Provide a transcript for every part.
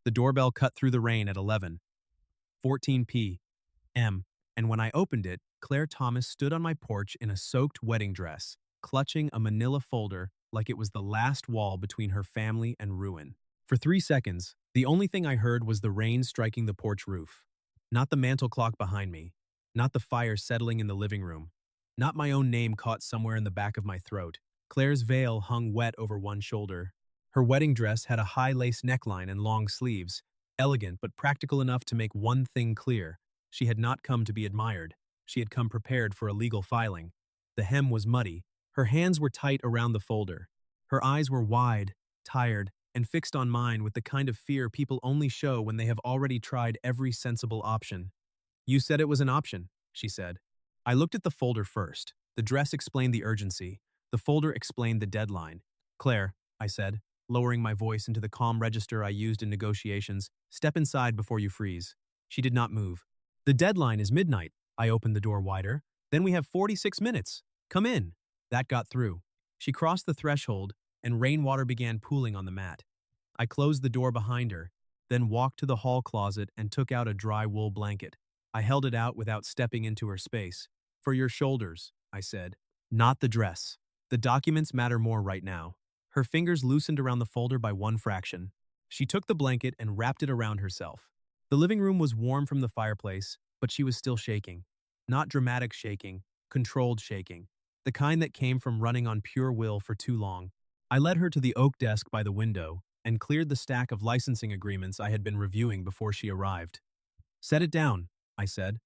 The doorbell cut through the rain at 11:14 p.m., and when I opened it, Claire Thomas stood on my porch in a soaked wedding dress, clutching a manila folder like it was the last wall between her family and ruin. For 3 seconds, the only thing I heard was the rain striking the porch roof. Not the mantel clock behind me, not the fire settling in the living room, not my own name caught somewhere in the back of my throat. Claire's veil hung wet over one shoulder. Her wedding dress had a high lace neckline and long sleeves, elegant but practical enough to make one thing clear. She had not come to be admired. She had come prepared for a legal filing. The hem was muddy. Her hands were tight around the folder. Her eyes were wide, tired, and fixed on mine with the kind of fear people only show when they have already tried every sensible option. "You said it was an option," she said. I looked at the folder first. The dress explained the urgency. The folder explained the deadline. "Claire," I said, lowering my voice into the calm register I used in negotiations, "step inside before you freeze." She did not move. "The deadline is midnight." I opened the door wider. "Then we have 46 minutes. Come in." That got through. She crossed the threshold, and rainwater began pooling on the mat. I closed the door behind her, then walked to the hall closet and took out a dry wool blanket. I held it out without stepping into her space. "For your shoulders," I said. "Not the dress. The documents matter more right now." Her fingers loosened around the folder by one fraction. She took the blanket and wrapped it around herself. The living room was warm from the fireplace, but she was still shaking. Not dramatic shaking, controlled shaking. The kind that came from running on pure will for too long. I led her to the oak desk by the window and cleared the stack of licensing agreements I had been reviewing before she arrived. "Set it down," I said.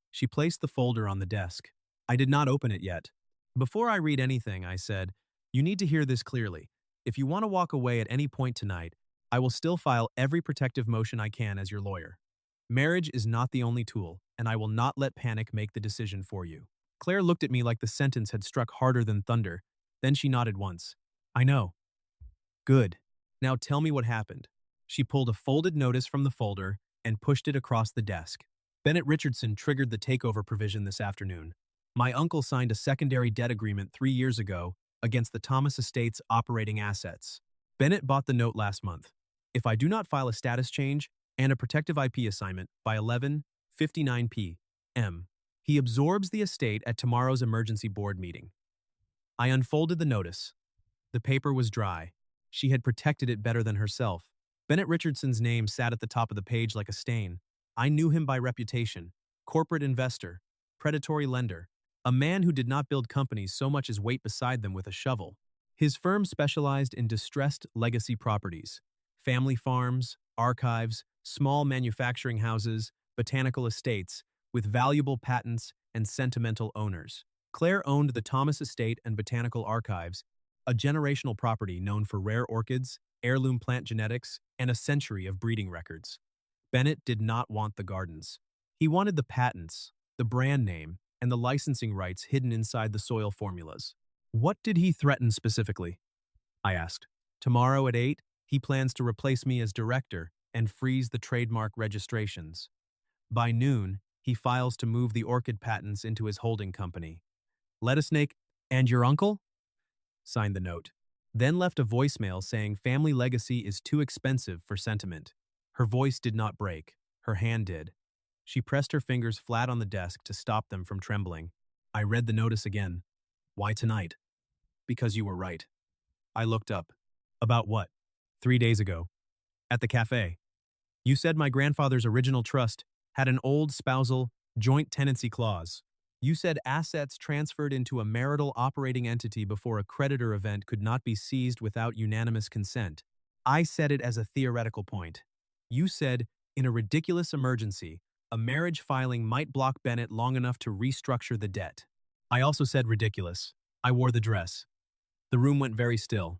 She placed the folder on the desk. I did not open it yet. "Before I read anything," I said, "you need to hear this clearly. If you want to walk away at any point tonight, I will still file every protective motion I can as your lawyer. Marriage is not the only tool, and I will not let panic make the decision for you." Claire looked at me like the sentence had struck harder than thunder. Then she nodded once. "I know." "Good. Now tell me what happened." She pulled a folded notice from the folder and pushed it across the desk. "Bennett Richardson triggered the takeover provision this afternoon. My uncle signed a secondary debt agreement 3 years ago against the Thomas estate's operating assets. Bennett bought the note last month. If I do not file a status change and a protective IP assignment by 11:59 p.m., he absorbs the estate at tomorrow's emergency board meeting." I unfolded the notice. The paper was dry. She had protected it better than herself. Bennett Richardson's name sat at the top of the page like a stain. I knew him by reputation. Corporate investor, predatory lender, a man who did not build companies so much as wait beside them with a shovel. His firm specialized in distressed legacy properties, family farms, archives, small manufacturing houses, botanical estates, with valuable patents and sentimental owners. Claire owned the Thomas Estate and Botanical Archives, a generational property known for rare orchids, heirloom plant genetics, and a century of breeding records. Bennett did not want the gardens. He wanted the patents, the brand name, and the licensing rights hidden inside the soil formulas. "What did he threaten specifically?" I asked. "Tomorrow at 8, he plans to replace me as director and freeze the trademark registrations. By noon, he files to move the orchid patents into his holding company. Lettuce-snake, and your uncle?" Signed the note. Then left a voicemail saying family legacy is too expensive for sentiment. Her voice did not break. Her hand did. She pressed her fingers flat on the desk to stop them from trembling. I read the notice again. "Why tonight?" "Because you were right." I looked up. "About what?" "3 days ago. At the cafe. You said my grandfather's original trust had an old spousal joint tenancy clause. You said assets transferred into a marital operating entity before a creditor event could not be seized without unanimous consent. I said it as a theoretical point. You said, in a ridiculous emergency, a marriage filing might block Bennett long enough to restructure the debt. I also said ridiculous. I wore the dress. The room went very still.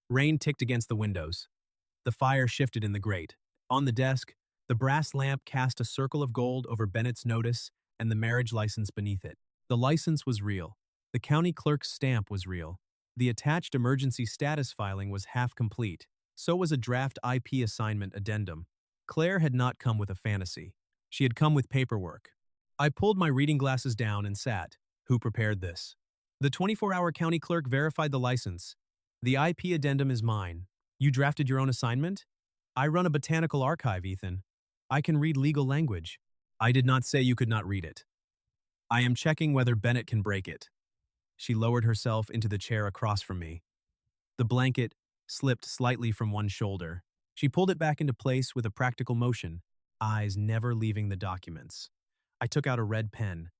Rain ticked against the windows. The fire shifted in the grate. On the desk, the brass lamp cast a circle of gold over Bennett's notice and the marriage license beneath it. The license was real. The county clerk's stamp was real. The attached emergency status filing was half complete. So was a draft IP assignment addendum. Claire had not come with a fantasy. She had come with paperwork. I pulled my reading glasses down and sat. Who prepared this? The 24-hour county clerk verified the license. The IP addendum is mine. You drafted your own assignment? I run a botanical archive, Ethan. I can read legal language. I did not say you could not read it. I am checking whether Bennett can break it. She lowered herself into the chair across from me. The blanket slipped slightly from one shoulder. She pulled it back into place with a practical motion, eyes never leaving the documents. I took out a red pen.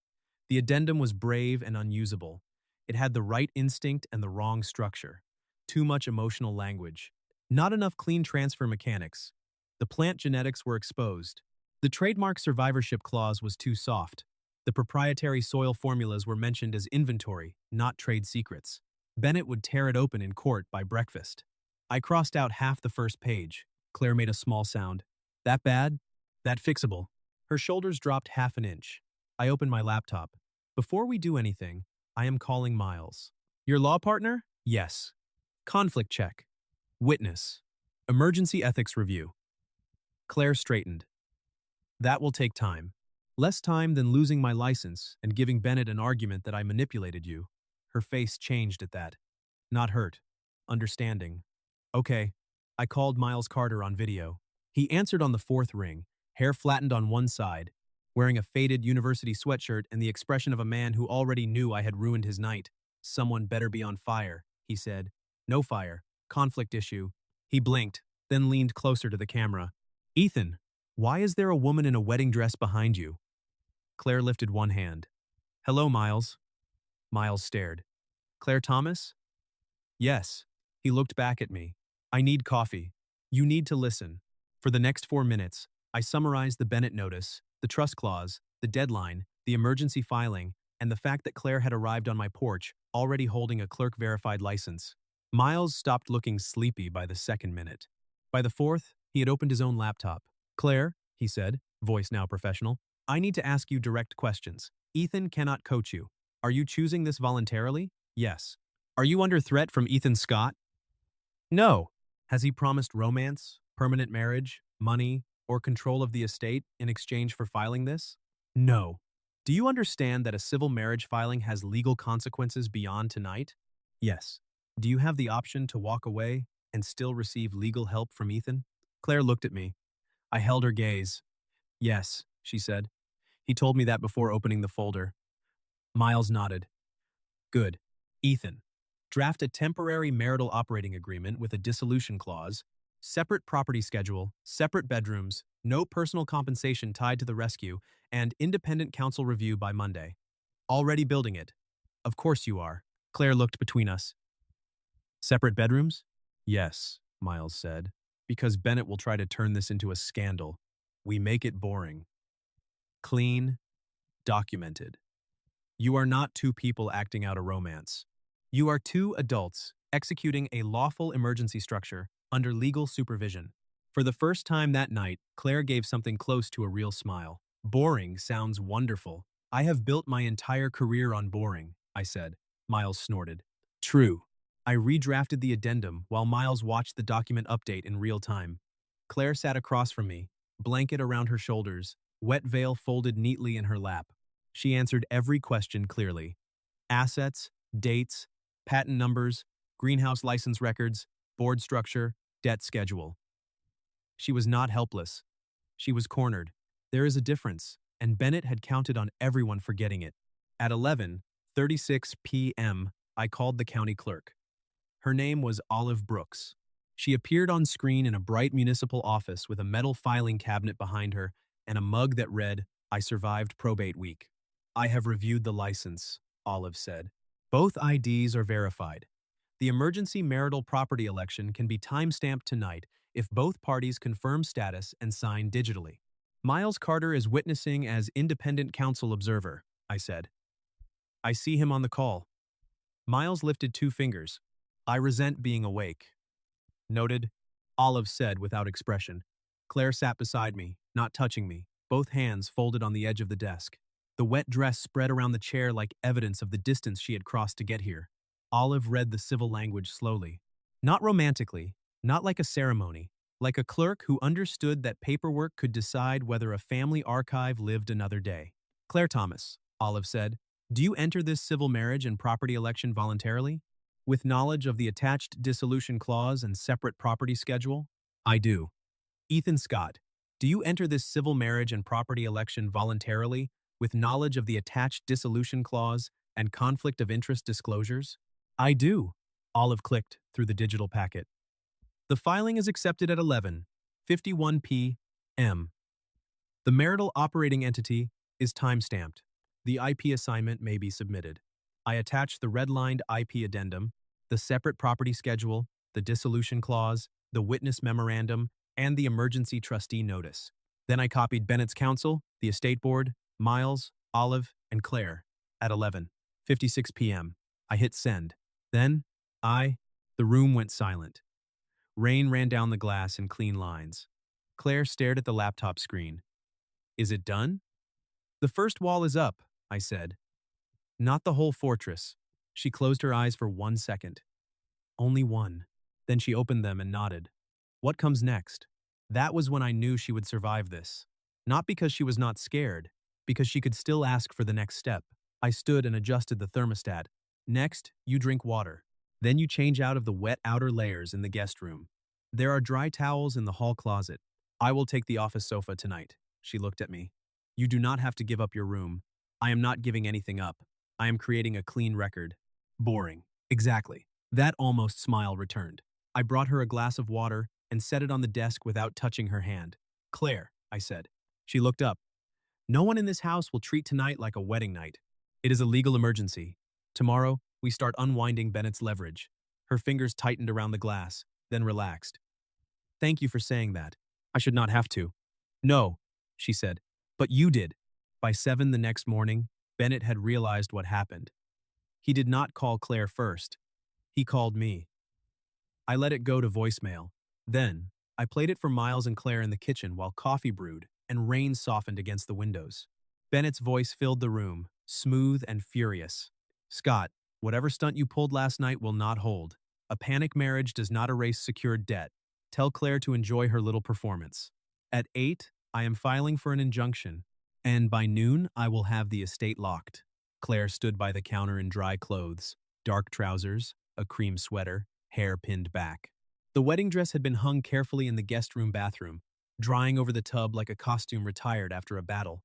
The addendum was brave and unusable. It had the right instinct and the wrong structure. Too much emotional language. Not enough clean transfer mechanics. The plant genetics were exposed. The trademark survivorship clause was too soft. The proprietary soil formulas were mentioned as inventory, not trade secrets. Bennett would tear it open in court by breakfast. I crossed out half the first page. Claire made a small sound. That bad? That fixable. Her shoulders dropped half an inch. I opened my laptop. Before we do anything, I am calling Miles. Your law partner? Yes. Conflict check. Witness. Emergency ethics review. Claire straightened. That will take time. Less time than losing my license and giving Bennett an argument that I manipulated you. Her face changed at that. Not hurt. Understanding. Okay. I called Miles Carter on video. He answered on the fourth ring, hair flattened on one side, wearing a faded university sweatshirt and the expression of a man who already knew I had ruined his night. Someone better be on fire, he said. No fire. Conflict issue. He blinked, then leaned closer to the camera. Ethan, why is there a woman in a wedding dress behind you? Claire lifted one hand. Hello, Miles. Miles stared. Claire Thomas? Yes. He looked back at me. I need coffee. You need to listen. For the next 4 minutes, I summarized the Bennett notice, the trust clause, the deadline, the emergency filing, and the fact that Claire had arrived on my porch, already holding a clerk-verified license. Miles stopped looking sleepy by the second minute. By the fourth, he had opened his own laptop. Claire, he said, voice now professional, I need to ask you direct questions. Ethan cannot coach you. Are you choosing this voluntarily? Yes. Are you under threat from Ethan Scott? No. Has he promised romance, permanent marriage, money, or control of the estate in exchange for filing this? No. Do you understand that a civil marriage filing has legal consequences beyond tonight? Yes. Do you have the option to walk away and still receive legal help from Ethan? Claire looked at me. I held her gaze. Yes, she said. He told me that before opening the folder. Miles nodded. Good. Ethan, draft a temporary marital operating agreement with a dissolution clause, separate property schedule, separate bedrooms, no personal compensation tied to the rescue, and independent counsel review by Monday. Already building it. Of course you are. Claire looked between us. Separate bedrooms? Yes, Miles said, because Bennett will try to turn this into a scandal. We make it boring. Clean, documented. You are not two people acting out a romance. You are two adults executing a lawful emergency structure under legal supervision. For the first time that night, Claire gave something close to a real smile. Boring sounds wonderful. I have built my entire career on boring, I said. Miles snorted. True. I redrafted the addendum while Miles watched the document update in real time. Claire sat across from me, blanket around her shoulders, wet veil folded neatly in her lap. She answered every question clearly. Assets, dates, patent numbers, greenhouse license records, board structure, debt schedule. She was not helpless. She was cornered. There is a difference, and Bennett had counted on everyone forgetting it. At 11:36 p.m., I called the county clerk. Her name was Olive Brooks. She appeared on screen in a bright municipal office with a metal filing cabinet behind her and a mug that read, I survived probate week. I have reviewed the license, Olive said. Both IDs are verified. The emergency marital property election can be time-stamped tonight if both parties confirm status and sign digitally. Miles Carter is witnessing as independent counsel observer, I said. I see him on the call. Miles lifted 2 fingers. I resent being awake. Noted, Olive said without expression. Claire sat beside me, not touching me, both hands folded on the edge of the desk. The wet dress spread around the chair like evidence of the distance she had crossed to get here. Olive read the civil language slowly. Not romantically, not like a ceremony, like a clerk who understood that paperwork could decide whether a family archive lived another day. Claire Thomas, Olive said, do you enter this civil marriage and property election voluntarily? With knowledge of the attached dissolution clause and separate property schedule? I do. Ethan Scott, do you enter this civil marriage and property election voluntarily, with knowledge of the attached dissolution clause and conflict of interest disclosures? I do. Olive clicked through the digital packet. The filing is accepted at 11:51 p.m. The marital operating entity is timestamped. The IP assignment may be submitted. I attach the redlined IP addendum, the separate property schedule, the dissolution clause, the witness memorandum, and the emergency trustee notice. Then I copied Bennett's counsel, the estate board, Miles, Olive, and Claire. At 11:56 p.m., I hit send. Then, the room went silent. Rain ran down the glass in clean lines. Claire stared at the laptop screen. Is it done? The first wall is up, I said. Not the whole fortress. She closed her eyes for 1 second. Only one. Then she opened them and nodded. What comes next? That was when I knew she would survive this. Not because she was not scared, because she could still ask for the next step. I stood and adjusted the thermostat. Next, you drink water. Then you change out of the wet outer layers in the guest room. There are dry towels in the hall closet. I will take the office sofa tonight. She looked at me. You do not have to give up your room. I am not giving anything up. I am creating a clean record. Boring. Exactly. That almost smile returned. I brought her a glass of water and set it on the desk without touching her hand. Claire, I said. She looked up. No one in this house will treat tonight like a wedding night. It is a legal emergency. Tomorrow, we start unwinding Bennett's leverage. Her fingers tightened around the glass, then relaxed. Thank you for saying that. I should not have to. No, she said. But you did. By 7 the next morning, Bennett had realized what happened. He did not call Claire first. He called me. I let it go to voicemail. Then, I played it for Miles and Claire in the kitchen while coffee brewed and rain softened against the windows. Bennett's voice filled the room, smooth and furious. Scott, whatever stunt you pulled last night will not hold. A panic marriage does not erase secured debt. Tell Claire to enjoy her little performance. At 8, I am filing for an injunction, and by noon I will have the estate locked. Claire stood by the counter in dry clothes, dark trousers, a cream sweater, hair pinned back. The wedding dress had been hung carefully in the guest room bathroom, drying over the tub like a costume retired after a battle.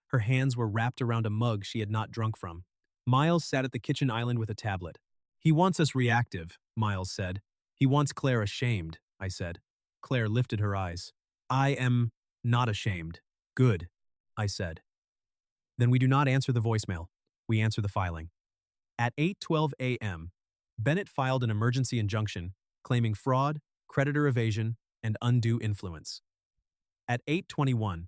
Her hands were wrapped around a mug she had not drunk from. Miles sat at the kitchen island with a tablet. He wants us reactive, Miles said. He wants Claire ashamed, I said. Claire lifted her eyes. I am not ashamed. Good, I said. Then we do not answer the voicemail. We answer the filing. At 8:12 a.m., Bennett filed an emergency injunction claiming fraud, creditor evasion, and undue influence. At 8:21,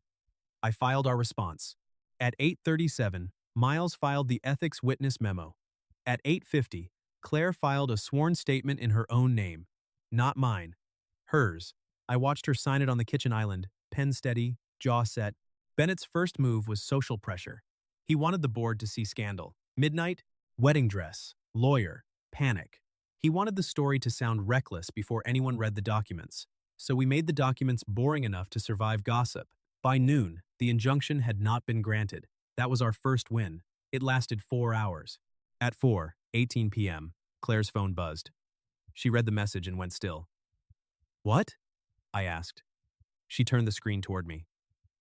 I filed our response. At 8:37, Miles filed the ethics witness memo. At 8:50, Claire filed a sworn statement in her own name. Not mine. Hers. I watched her sign it on the kitchen island, pen steady, jaw set. Bennett's first move was social pressure. He wanted the board to see scandal. Midnight, wedding dress, lawyer, panic. He wanted the story to sound reckless before anyone read the documents. So we made the documents boring enough to survive gossip. By noon, the injunction had not been granted. That was our first win. It lasted 4 hours. At 4:18 p.m., Claire's phone buzzed. She read the message and went still. What? I asked. She turned the screen toward me.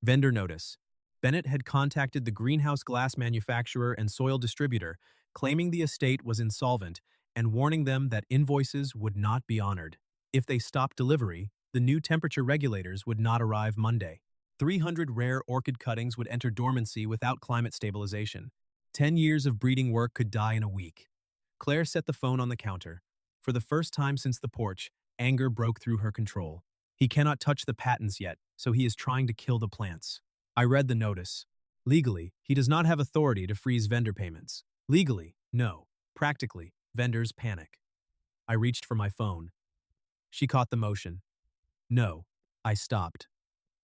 Vendor notice. Bennett had contacted the greenhouse glass manufacturer and soil distributor, claiming the estate was insolvent and warning them that invoices would not be honored. If they stopped delivery, the new temperature regulators would not arrive Monday. 300 rare orchid cuttings would enter dormancy without climate stabilization. 10 years of breeding work could die in a week. Claire set the phone on the counter. For the first time since the porch, anger broke through her control. He cannot touch the patents yet, so he is trying to kill the plants. I read the notice. Legally, he does not have authority to freeze vendor payments. Legally, no. Practically, vendors panic. I reached for my phone. She caught the motion. No. I stopped.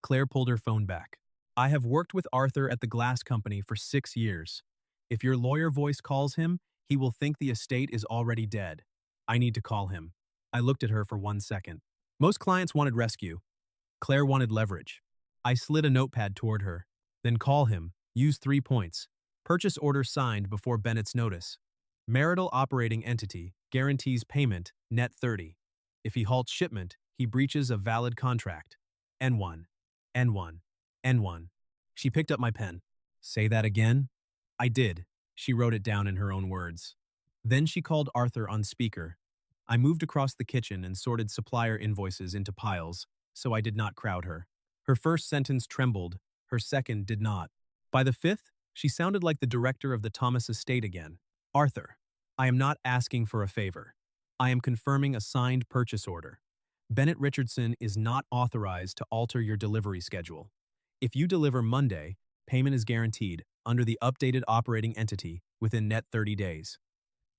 Claire pulled her phone back. I have worked with Arthur at the glass company for 6 years. If your lawyer voice calls him, he will think the estate is already dead. I need to call him. I looked at her for 1 second. Most clients wanted rescue. Claire wanted leverage. I slid a notepad toward her. Then call him. Use 3 points. Purchase order signed before Bennett's notice. Marital operating entity guarantees payment, net 30. If he halts shipment, he breaches a valid contract. N1, N1, N1. She picked up my pen. Say that again? I did. She wrote it down in her own words. Then she called Arthur on speaker. I moved across the kitchen and sorted supplier invoices into piles, so I did not crowd her. Her first sentence trembled, her second did not. By the fifth, she sounded like the director of the Thomas estate again. Arthur, I am not asking for a favor. I am confirming a signed purchase order. Bennett Richardson is not authorized to alter your delivery schedule. If you deliver Monday, payment is guaranteed under the updated operating entity within net 30 days.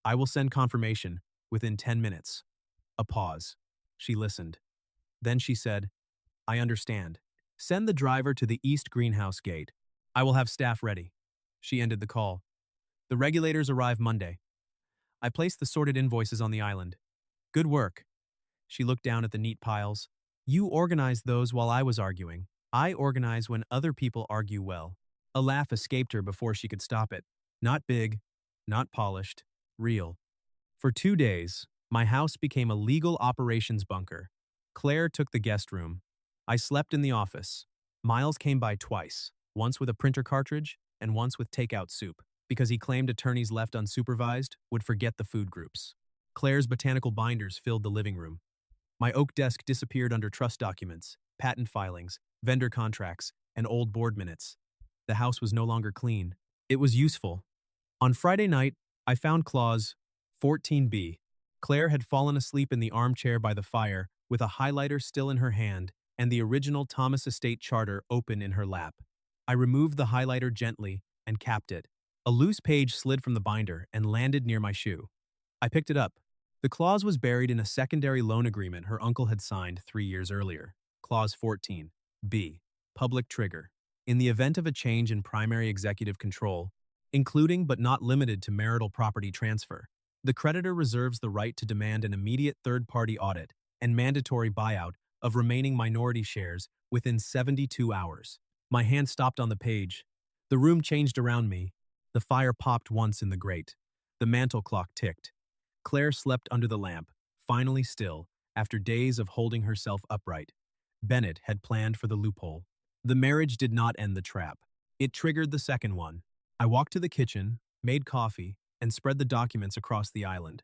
I will send confirmation within 10 minutes. A pause. She listened. Then she said, I understand. Send the driver to the east greenhouse gate. I will have staff ready. She ended the call. The regulators arrive Monday. I placed the sorted invoices on the island. Good work. She looked down at the neat piles. You organized those while I was arguing. I organize when other people argue well. A laugh escaped her before she could stop it. Not big, not polished, real. For 2 days, my house became a legal operations bunker. Claire took the guest room. I slept in the office. Miles came by twice, once with a printer cartridge and once with takeout soup, because he claimed attorneys left unsupervised would forget the food groups. Claire's botanical binders filled the living room. My oak desk disappeared under trust documents, patent filings, vendor contracts, and old board minutes. The house was no longer clean. It was useful. On Friday night, I found clause 14B. Claire had fallen asleep in the armchair by the fire with a highlighter still in her hand and the original Thomas Estate Charter open in her lap. I removed the highlighter gently and capped it. A loose page slid from the binder and landed near my shoe. I picked it up. The clause was buried in a secondary loan agreement her uncle had signed 3 years earlier. Clause 14. B. Public trigger. In the event of a change in primary executive control, including but not limited to marital property transfer, the creditor reserves the right to demand an immediate third-party audit and mandatory buyout of remaining minority shares within 72 hours. My hand stopped on the page. The room changed around me. The fire popped once in the grate. The mantel clock ticked. Claire slept under the lamp, finally still, after days of holding herself upright. Bennett had planned for the loophole. The marriage did not end the trap. It triggered the second one. I walked to the kitchen, made coffee, and spread the documents across the island.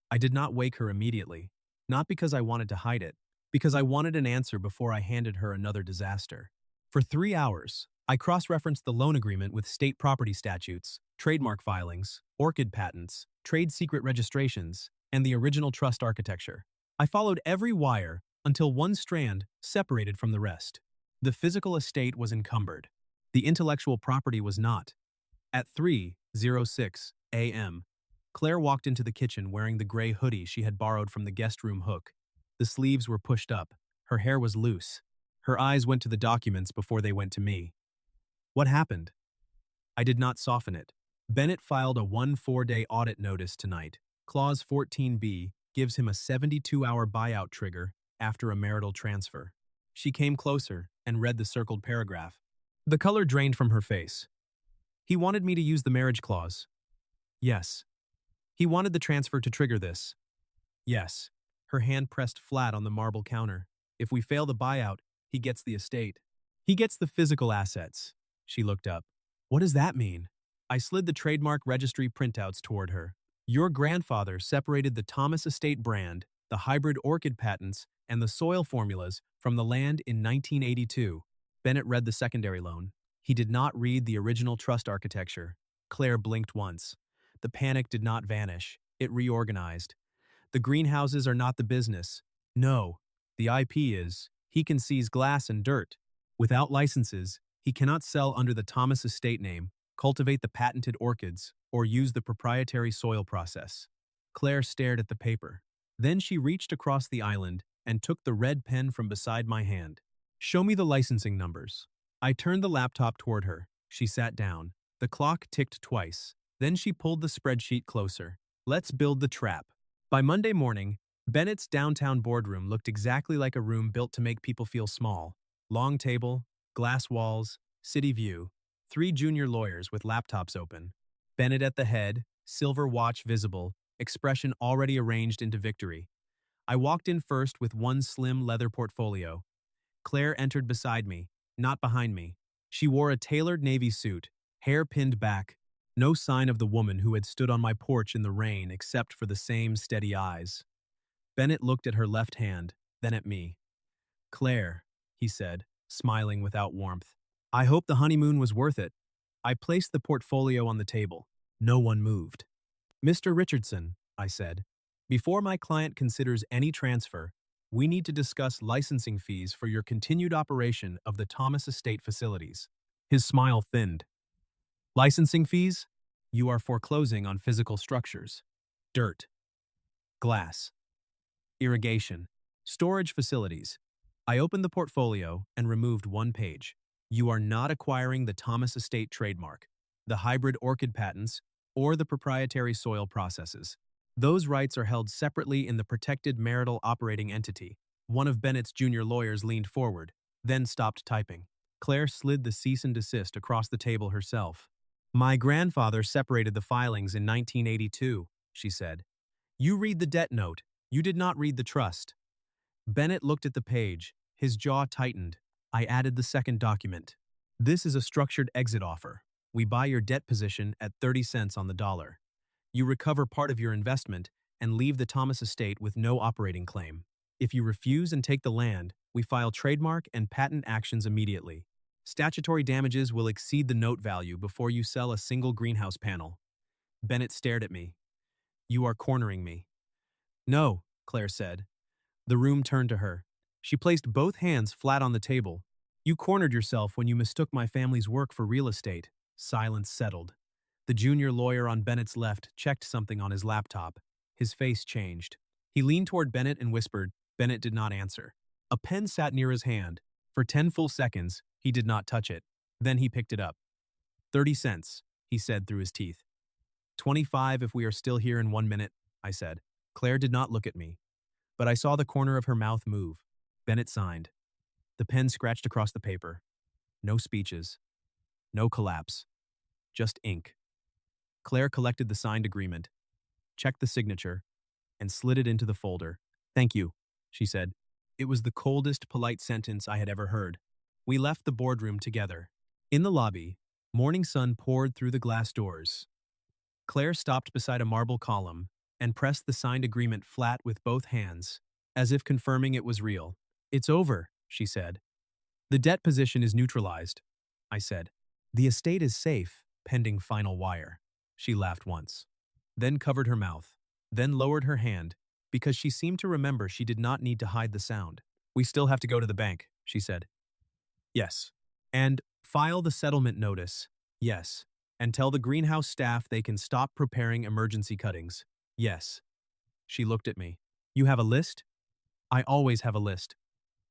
I did not wake her immediately, not because I wanted to hide it, because I wanted an answer before I handed her another disaster. For 3 hours, I cross-referenced the loan agreement with state property statutes, trademark filings, orchid patents, trade secret registrations, and the original trust architecture. I followed every wire until one strand separated from the rest. The physical estate was encumbered. The intellectual property was not. At 3:06 a.m., Claire walked into the kitchen wearing the gray hoodie she had borrowed from the guest room hook. The sleeves were pushed up. Her hair was loose. Her eyes went to the documents before they went to me. What happened? I did not soften it. Bennett filed a 4-day audit notice tonight. Clause 14B gives him a 72-hour buyout trigger after a marital transfer. She came closer and read the circled paragraph. The color drained from her face. He wanted me to use the marriage clause. Yes. He wanted the transfer to trigger this. Yes. Her hand pressed flat on the marble counter. If we fail the buyout, he gets the estate. He gets the physical assets. She looked up. What does that mean? I slid the trademark registry printouts toward her. Your grandfather separated the Thomas Estate brand, the hybrid orchid patents, and the soil formulas from the land in 1982. Bennett read the secondary loan. He did not read the original trust architecture. Claire blinked once. The panic did not vanish. It reorganized. The greenhouses are not the business. No, the IP is. He can seize glass and dirt. Without licenses, he cannot sell under the Thomas estate name, cultivate the patented orchids, or use the proprietary soil process. Claire stared at the paper. Then she reached across the island and took the red pen from beside my hand. Show me the licensing numbers. I turned the laptop toward her. She sat down. The clock ticked twice. Then she pulled the spreadsheet closer. Let's build the trap. By Monday morning, Bennett's downtown boardroom looked exactly like a room built to make people feel small. Long table, glass walls, city view, 3 junior lawyers with laptops open. Bennett at the head, silver watch visible, expression already arranged into victory. I walked in first with one slim leather portfolio. Claire entered beside me, not behind me. She wore a tailored navy suit, hair pinned back, no sign of the woman who had stood on my porch in the rain except for the same steady eyes. Bennett looked at her left hand, then at me. Claire, he said, smiling without warmth. I hope the honeymoon was worth it. I placed the portfolio on the table. No one moved. Mr. Richardson, I said, before my client considers any transfer, we need to discuss licensing fees for your continued operation of the Thomas Estate facilities. His smile thinned. Licensing fees? You are foreclosing on physical structures. Dirt. Glass. Irrigation. Storage facilities. I opened the portfolio and removed one page. You are not acquiring the Thomas Estate trademark, the hybrid orchid patents, or the proprietary soil processes. Those rights are held separately in the protected marital operating entity. One of Bennett's junior lawyers leaned forward, then stopped typing. Claire slid the cease and desist across the table herself. My grandfather separated the filings in 1982, she said. You read the debt note. You did not read the trust. Bennett looked at the page. His jaw tightened. I added the second document. This is a structured exit offer. We buy your debt position at 30 cents on the dollar. You recover part of your investment and leave the Thomas estate with no operating claim. If you refuse and take the land, we file trademark and patent actions immediately. Statutory damages will exceed the note value before you sell a single greenhouse panel. Bennett stared at me. You are cornering me. No, Claire said. The room turned to her. She placed both hands flat on the table. You cornered yourself when you mistook my family's work for real estate. Silence settled. The junior lawyer on Bennett's left checked something on his laptop. His face changed. He leaned toward Bennett and whispered. Bennett did not answer. A pen sat near his hand. For 10 full seconds, he did not touch it. Then he picked it up. 30 cents, he said through his teeth. 25 if we are still here in 1 minute, I said. Claire did not look at me, but I saw the corner of her mouth move. Bennett signed. The pen scratched across the paper. No speeches. No collapse. Just ink. Claire collected the signed agreement, checked the signature, and slid it into the folder. Thank you, she said. It was the coldest, polite sentence I had ever heard. We left the boardroom together. In the lobby, morning sun poured through the glass doors. Claire stopped beside a marble column and pressed the signed agreement flat with both hands, as if confirming it was real. It's over, she said. The debt position is neutralized, I said. The estate is safe, pending final wire. She laughed once, then covered her mouth, then lowered her hand, because she seemed to remember she did not need to hide the sound. We still have to go to the bank, she said. Yes. And file the settlement notice. Yes. And tell the greenhouse staff they can stop preparing emergency cuttings. Yes. She looked at me. You have a list? I always have a list.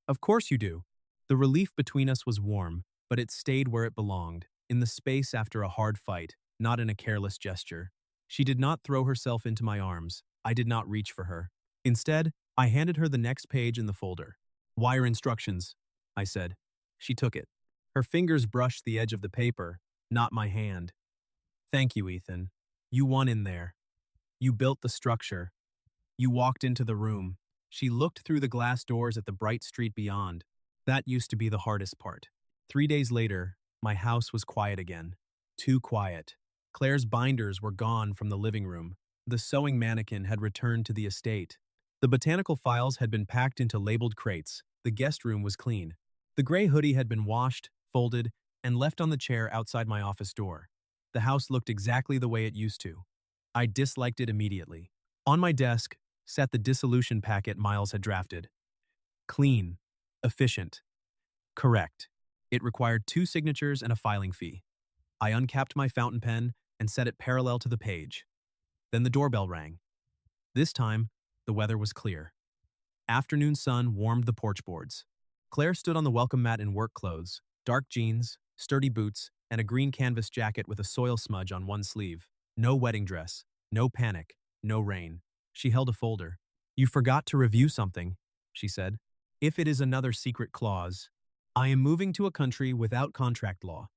Of course you do. The relief between us was warm, but it stayed where it belonged, in the space after a hard fight, not in a careless gesture. She did not throw herself into my arms. I did not reach for her. Instead, I handed her the next page in the folder. Wire instructions, I said. She took it. Her fingers brushed the edge of the paper, not my hand. Thank you, Ethan. You won in there. You built the structure. You walked into the room. She looked through the glass doors at the bright street beyond. That used to be the hardest part. 3 days later, my house was quiet again. Too quiet. Claire's binders were gone from the living room. The sewing mannequin had returned to the estate. The botanical files had been packed into labeled crates. The guest room was clean. The gray hoodie had been washed, folded, and left on the chair outside my office door. The house looked exactly the way it used to. I disliked it immediately. On my desk sat the dissolution packet Miles had drafted. Clean. Efficient. Correct. It required 2 signatures and a filing fee. I uncapped my fountain pen and set it parallel to the page. Then the doorbell rang. This time, the weather was clear. Afternoon sun warmed the porch boards. Claire stood on the welcome mat in work clothes, dark jeans, sturdy boots, and a green canvas jacket with a soil smudge on one sleeve. No wedding dress, no panic, no rain. She held a folder. You forgot to review something, she said. If it is another secret clause, I am moving to a country without contract law.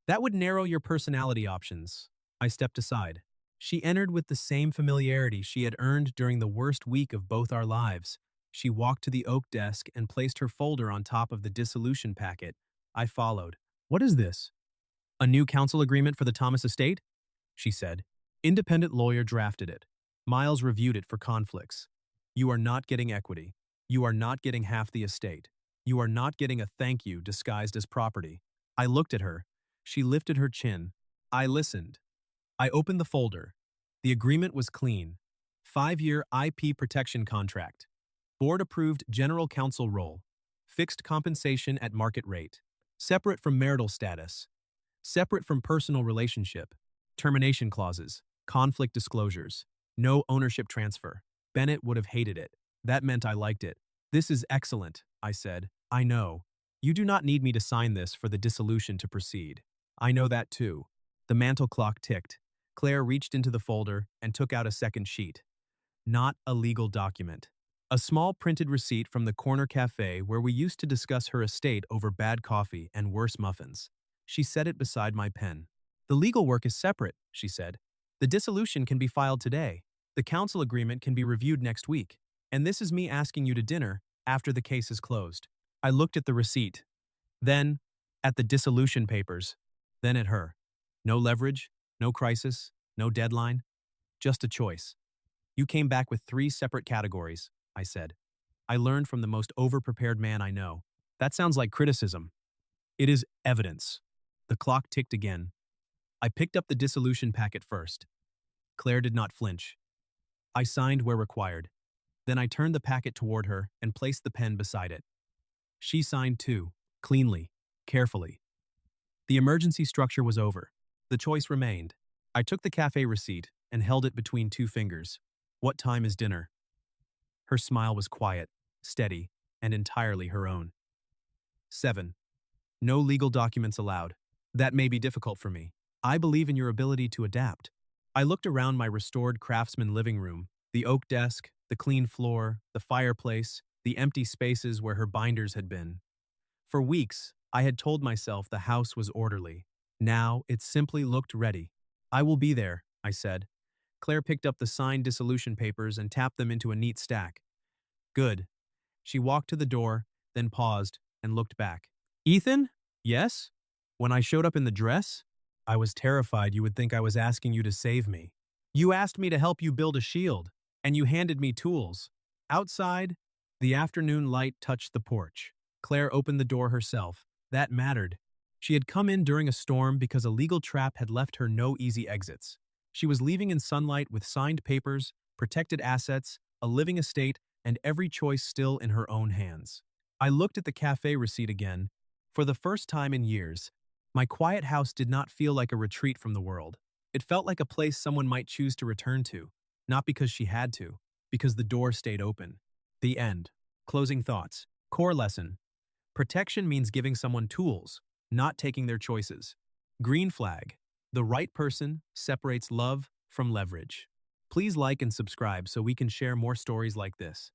That would narrow your personality options. I stepped aside. She entered with the same familiarity she had earned during the worst week of both our lives. She walked to the oak desk and placed her folder on top of the dissolution packet. I followed. What is this? A new council agreement for the Thomas estate? She said. Independent lawyer drafted it. Miles reviewed it for conflicts. You are not getting equity. You are not getting half the estate. You are not getting a thank you disguised as property. I looked at her. She lifted her chin. I listened. I opened the folder. The agreement was clean. 5-year IP protection contract. Board-approved general counsel role. Fixed compensation at market rate. Separate from marital status. Separate from personal relationship. Termination clauses. Conflict disclosures. No ownership transfer. Bennett would have hated it. That meant I liked it. This is excellent, I said. I know. You do not need me to sign this for the dissolution to proceed. I know that too. The mantel clock ticked. Claire reached into the folder and took out a second sheet. Not a legal document. A small printed receipt from the corner cafe where we used to discuss her estate over bad coffee and worse muffins. She set it beside my pen. The legal work is separate, she said. The dissolution can be filed today. The council agreement can be reviewed next week. And this is me asking you to dinner after the case is closed. I looked at the receipt, then at the dissolution papers, then at her. No leverage, no crisis, no deadline, just a choice. You came back with 3 separate categories, I said. I learned from the most overprepared man I know. That sounds like criticism. It is evidence. The clock ticked again. I picked up the dissolution packet first. Claire did not flinch. I signed where required. Then I turned the packet toward her and placed the pen beside it. She signed too, cleanly, carefully. The emergency structure was over. The choice remained. I took the cafe receipt and held it between 2 fingers. What time is dinner? Her smile was quiet, steady, and entirely her own. 7. No legal documents allowed. That may be difficult for me. I believe in your ability to adapt. I looked around my restored craftsman living room, the oak desk, the clean floor, the fireplace, the empty spaces where her binders had been. For weeks, I had told myself the house was orderly. Now, it simply looked ready. I will be there, I said. Claire picked up the signed dissolution papers and tapped them into a neat stack. Good. She walked to the door, then paused and looked back. Ethan? Yes? When I showed up in the dress? I was terrified you would think I was asking you to save me. You asked me to help you build a shield, and you handed me tools. Outside, the afternoon light touched the porch. Claire opened the door herself. That mattered. She had come in during a storm because a legal trap had left her no easy exits. She was leaving in sunlight with signed papers, protected assets, a living estate, and every choice still in her own hands. I looked at the cafe receipt again. For the first time in years, my quiet house did not feel like a retreat from the world. It felt like a place someone might choose to return to, not because she had to, because the door stayed open. The end. Closing thoughts. Core lesson. Protection means giving someone tools, not taking their choices. Green flag. The right person separates love from leverage. Please like and subscribe so we can share more stories like this.